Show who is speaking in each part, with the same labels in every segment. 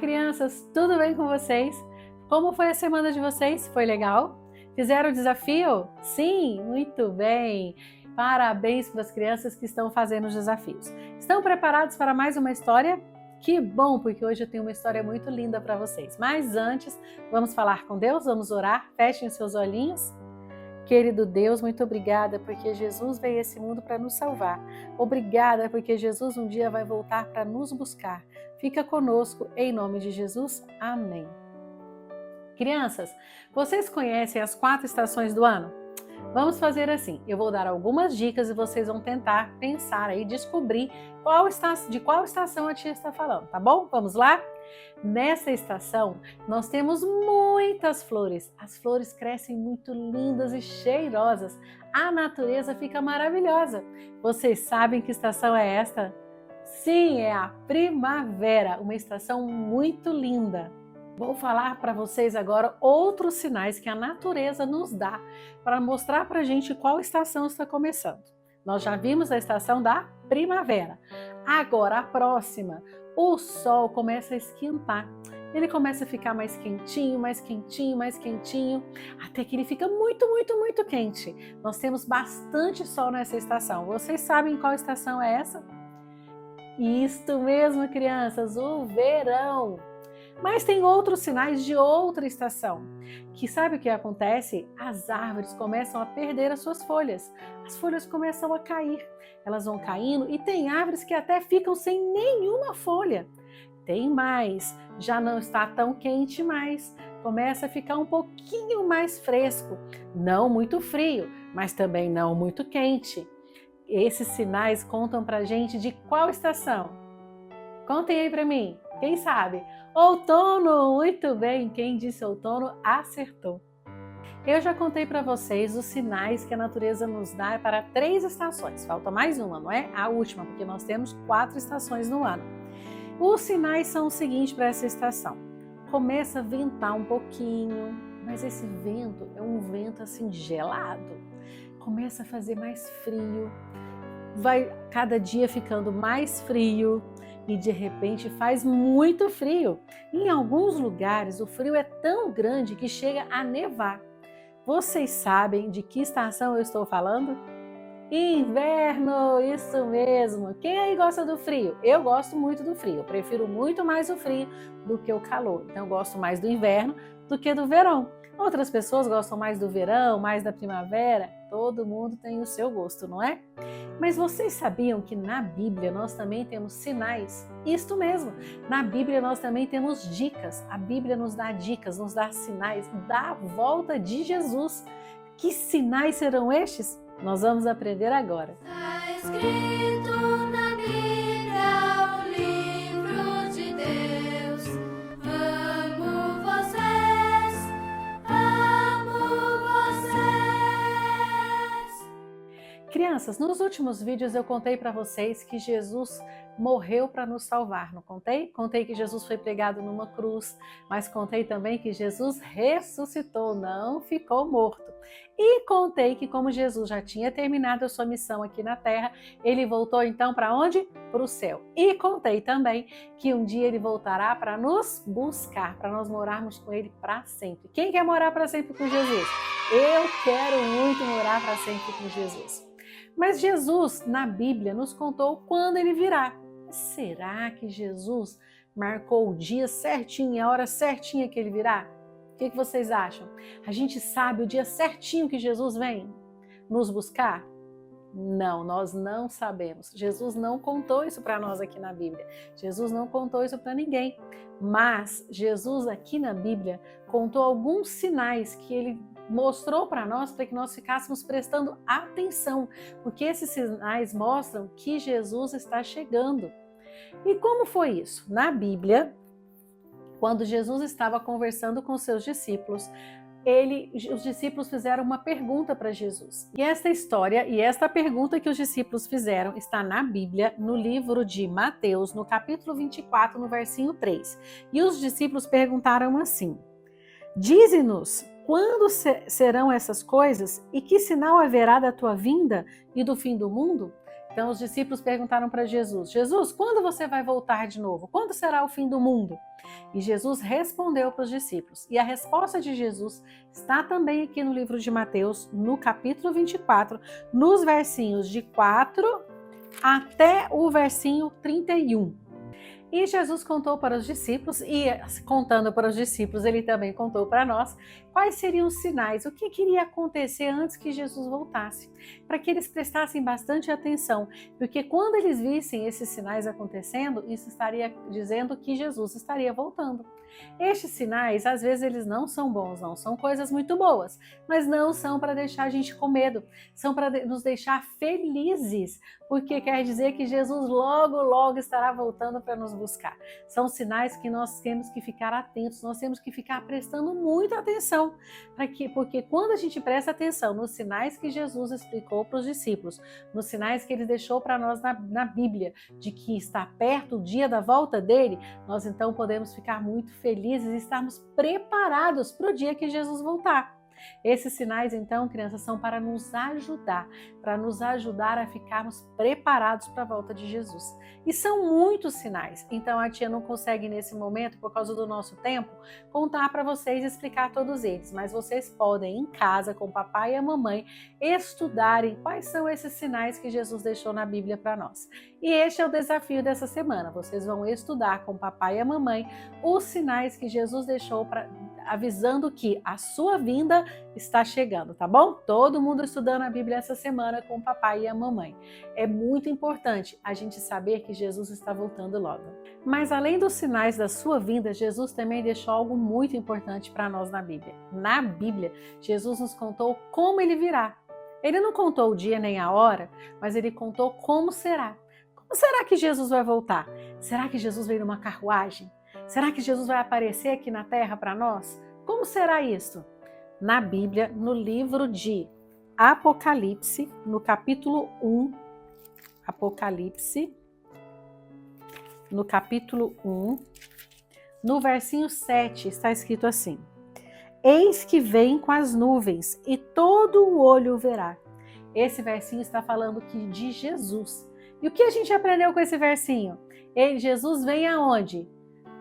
Speaker 1: crianças, tudo bem com vocês? Como foi a semana de vocês? Foi legal? Fizeram o desafio? Sim, muito bem! Parabéns para as crianças que estão fazendo os desafios. Estão preparados para mais uma história? Que bom, porque hoje eu tenho uma história muito linda para vocês. Mas antes, vamos falar com Deus? Vamos orar? Fechem seus olhinhos. Querido Deus, muito obrigada porque Jesus veio a esse mundo para nos salvar. Obrigada porque Jesus um dia vai voltar para nos buscar. Fica conosco, em nome de Jesus. Amém. Crianças, vocês conhecem as 4 estações do ano? Vamos fazer assim, eu vou dar algumas dicas e vocês vão tentar pensar aí, descobrir de qual estação a tia está falando, tá bom? Vamos lá? Nessa estação, nós temos muitas flores. As flores crescem muito lindas e cheirosas. A natureza fica maravilhosa. Vocês sabem que estação é esta? Sim, é a primavera, uma estação muito linda. Vou falar para vocês agora outros sinais que a natureza nos dá para mostrar para a gente qual estação está começando. Nós já vimos a estação da primavera. Agora a próxima, o sol começa a esquentar. Ele começa a ficar mais quentinho, mais quentinho, mais quentinho, até que ele fica muito, muito, muito quente. Nós temos bastante sol nessa estação. Vocês sabem qual estação é essa? Isto mesmo, crianças, o verão. Mas tem outros sinais de outra estação, que sabe o que acontece? As árvores começam a perder as suas folhas, as folhas começam a cair, elas vão caindo e tem árvores que até ficam sem nenhuma folha. Tem mais, já não está tão quente mais, começa a ficar um pouquinho mais fresco, não muito frio, mas também não muito quente. Esses sinais contam pra gente de qual estação? Contem aí pra mim. Quem sabe? Outono! Muito bem, quem disse outono acertou. Eu já contei para vocês os sinais que a natureza nos dá para 3 estações. Falta mais uma, não é? A última, porque nós temos 4 estações no ano. Os sinais são os seguintes para essa estação. Começa a ventar um pouquinho, mas esse vento é um vento assim gelado. Começa a fazer mais frio, vai cada dia ficando mais frio. E de repente faz muito frio. Em alguns lugares o frio é tão grande que chega a nevar. Vocês sabem de que estação eu estou falando? Inverno, isso mesmo. Quem aí gosta do frio? Eu gosto muito do frio. Eu prefiro muito mais o frio do que o calor. Então eu gosto mais do inverno do que do verão. Outras pessoas gostam mais do verão, mais da primavera. Todo mundo tem o seu gosto, não é? Mas vocês sabiam que na Bíblia nós também temos sinais? Isto mesmo, na Bíblia nós também temos dicas. A Bíblia nos dá dicas, nos dá sinais da volta de Jesus. Que sinais serão estes? Nós vamos aprender agora.
Speaker 2: Está escrito na Bíblia, o livro de Deus. Amo vocês, amo vocês.
Speaker 1: Crianças, nos últimos vídeos eu contei para vocês que Jesus morreu para nos salvar, não contei? Contei que Jesus foi pregado numa cruz, mas contei também que Jesus ressuscitou, não ficou morto. E contei que como Jesus já tinha terminado a sua missão aqui na terra, ele voltou então para onde? Para o céu. E contei também que um dia ele voltará para nos buscar, para nós morarmos com ele para sempre. Quem quer morar para sempre com Jesus? Eu quero muito morar para sempre com Jesus. Mas Jesus, na Bíblia, nos contou quando ele virá. Será que Jesus marcou o dia certinho e a hora certinha que ele virá? O que vocês acham? A gente sabe o dia certinho que Jesus vem nos buscar? Não, nós não sabemos. Jesus não contou isso para nós aqui na Bíblia. Jesus não contou isso para ninguém. Mas Jesus aqui na Bíblia contou alguns sinais que ele mostrou para nós para que nós ficássemos prestando atenção, porque esses sinais mostram que Jesus está chegando. E como foi isso? Na Bíblia, quando Jesus estava conversando com seus discípulos, os discípulos fizeram uma pergunta para Jesus. E esta história e esta pergunta que os discípulos fizeram está na Bíblia, no livro de Mateus, no capítulo 24, no versinho 3. E os discípulos perguntaram assim: Dize-nos, quando serão essas coisas e que sinal haverá da tua vinda e do fim do mundo? Então os discípulos perguntaram para Jesus: Jesus, quando você vai voltar de novo? Quando será o fim do mundo? E Jesus respondeu para os discípulos. E a resposta de Jesus está também aqui no livro de Mateus, no capítulo 24, nos versinhos de 4 até o versinho 31. E Jesus contou para os discípulos, e contando para os discípulos, ele também contou para nós quais seriam os sinais, o que iria acontecer antes que Jesus voltasse, para que eles prestassem bastante atenção, porque quando eles vissem esses sinais acontecendo, isso estaria dizendo que Jesus estaria voltando. Estes sinais, às vezes, eles não são bons, não são coisas muito boas, mas não são para deixar a gente com medo, são para nos deixar felizes, porque quer dizer que Jesus logo, logo estará voltando para nos buscar. São sinais que nós temos que ficar atentos, nós temos que ficar prestando muita atenção, porque quando a gente presta atenção nos sinais que Jesus explicou para os discípulos, nos sinais que ele deixou para nós na Bíblia, de que está perto o dia da volta dele, nós então podemos ficar muito felizes e estarmos preparados para o dia que Jesus voltar. Esses sinais, então, crianças, são para nos ajudar a ficarmos preparados para a volta de Jesus. E são muitos sinais, então a tia não consegue nesse momento, por causa do nosso tempo, contar para vocês e explicar todos eles, mas vocês podem em casa, com o papai e a mamãe, estudarem quais são esses sinais que Jesus deixou na Bíblia para nós. E este é o desafio dessa semana, vocês vão estudar com o papai e a mamãe os sinais que Jesus deixou avisando que a sua vinda está chegando, tá bom? Todo mundo estudando a Bíblia essa semana com o papai e a mamãe. É muito importante a gente saber que Jesus está voltando logo. Mas além dos sinais da sua vinda, Jesus também deixou algo muito importante para nós na Bíblia. Na Bíblia, Jesus nos contou como ele virá. Ele não contou o dia nem a hora, mas ele contou como será. Como será que Jesus vai voltar? Será que Jesus vem numa carruagem? Será que Jesus vai aparecer aqui na terra para nós? Como será isso? Na Bíblia, no livro de Apocalipse, no capítulo 1, Apocalipse, no capítulo 1, no versinho 7, está escrito assim: Eis que vem com as nuvens, e todo o olho o verá. Esse versinho está falando de Jesus. E o que a gente aprendeu com esse versinho? Jesus vem aonde?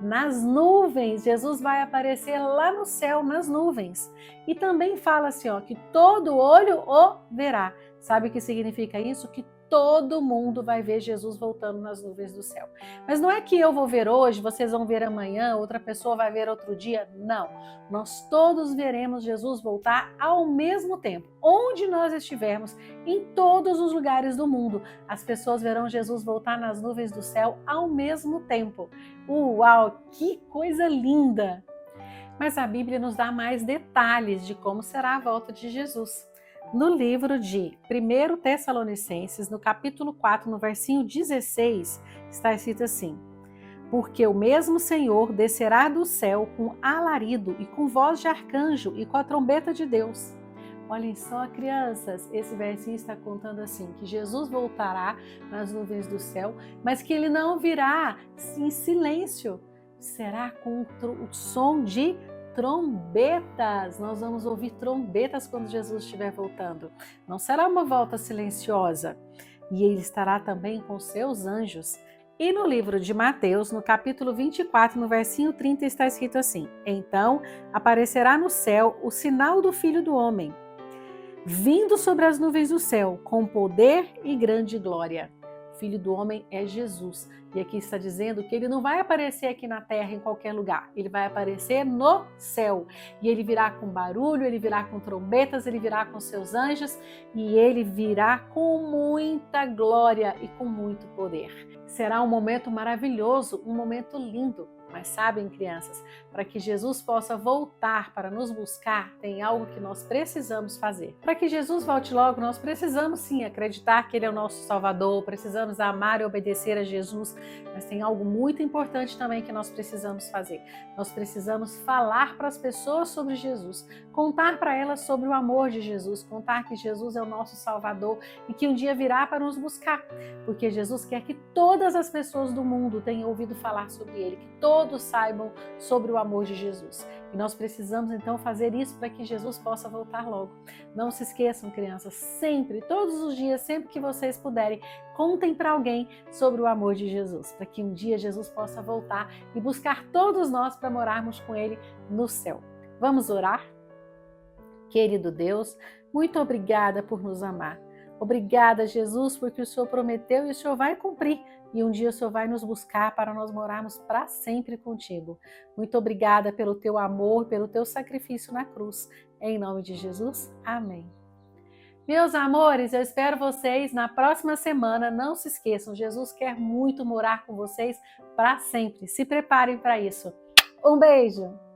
Speaker 1: Nas nuvens. Jesus vai aparecer lá no céu, nas nuvens. E também fala assim, que todo olho o verá. Sabe o que significa isso? Que todo mundo vai ver Jesus voltando nas nuvens do céu. Mas não é que eu vou ver hoje, vocês vão ver amanhã, outra pessoa vai ver outro dia. Não. Nós todos veremos Jesus voltar ao mesmo tempo. Onde nós estivermos, em todos os lugares do mundo, as pessoas verão Jesus voltar nas nuvens do céu ao mesmo tempo. Uau, que coisa linda! Mas a Bíblia nos dá mais detalhes de como será a volta de Jesus. No livro de 1 Tessalonicenses, no capítulo 4, no versinho 16, está escrito assim: Porque o mesmo Senhor descerá do céu com alarido e com voz de arcanjo e com a trombeta de Deus. Olhem só, crianças, esse versinho está contando assim, que Jesus voltará nas nuvens do céu, mas que ele não virá em silêncio, será com o som de trombetas. Nós vamos ouvir trombetas quando Jesus estiver voltando. Não será uma volta silenciosa. E ele estará também com seus anjos. E no livro de Mateus, no capítulo 24, no versinho 30, está escrito assim: Então aparecerá no céu o sinal do Filho do Homem, vindo sobre as nuvens do céu, com poder e grande glória. O Filho do Homem é Jesus. E aqui está dizendo que ele não vai aparecer aqui na terra em qualquer lugar. Ele vai aparecer no céu. E ele virá com barulho, ele virá com trombetas, ele virá com seus anjos e ele virá com muita glória e com muito poder. Será um momento maravilhoso, um momento lindo. Mas sabem, crianças, para que Jesus possa voltar para nos buscar, tem algo que nós precisamos fazer. Para que Jesus volte logo, nós precisamos sim acreditar que Ele é o nosso Salvador, precisamos amar e obedecer a Jesus, mas tem algo muito importante também que nós precisamos fazer. Nós precisamos falar para as pessoas sobre Jesus, contar para elas sobre o amor de Jesus, contar que Jesus é o nosso Salvador e que um dia virá para nos buscar, porque Jesus quer que todas as pessoas do mundo tenham ouvido falar sobre Ele, que todos todos saibam sobre o amor de Jesus. E nós precisamos então fazer isso para que Jesus possa voltar logo. Não se esqueçam, crianças, sempre, todos os dias, sempre que vocês puderem, contem para alguém sobre o amor de Jesus, para que um dia Jesus possa voltar e buscar todos nós para morarmos com Ele no céu. Vamos orar? Querido Deus, muito obrigada por nos amar. Obrigada, Jesus, porque o Senhor prometeu e o Senhor vai cumprir. E um dia o Senhor vai nos buscar para nós morarmos para sempre contigo. Muito obrigada pelo teu amor, pelo teu sacrifício na cruz. Em nome de Jesus, amém. Meus amores, eu espero vocês na próxima semana. Não se esqueçam, Jesus quer muito morar com vocês para sempre. Se preparem para isso. Um beijo!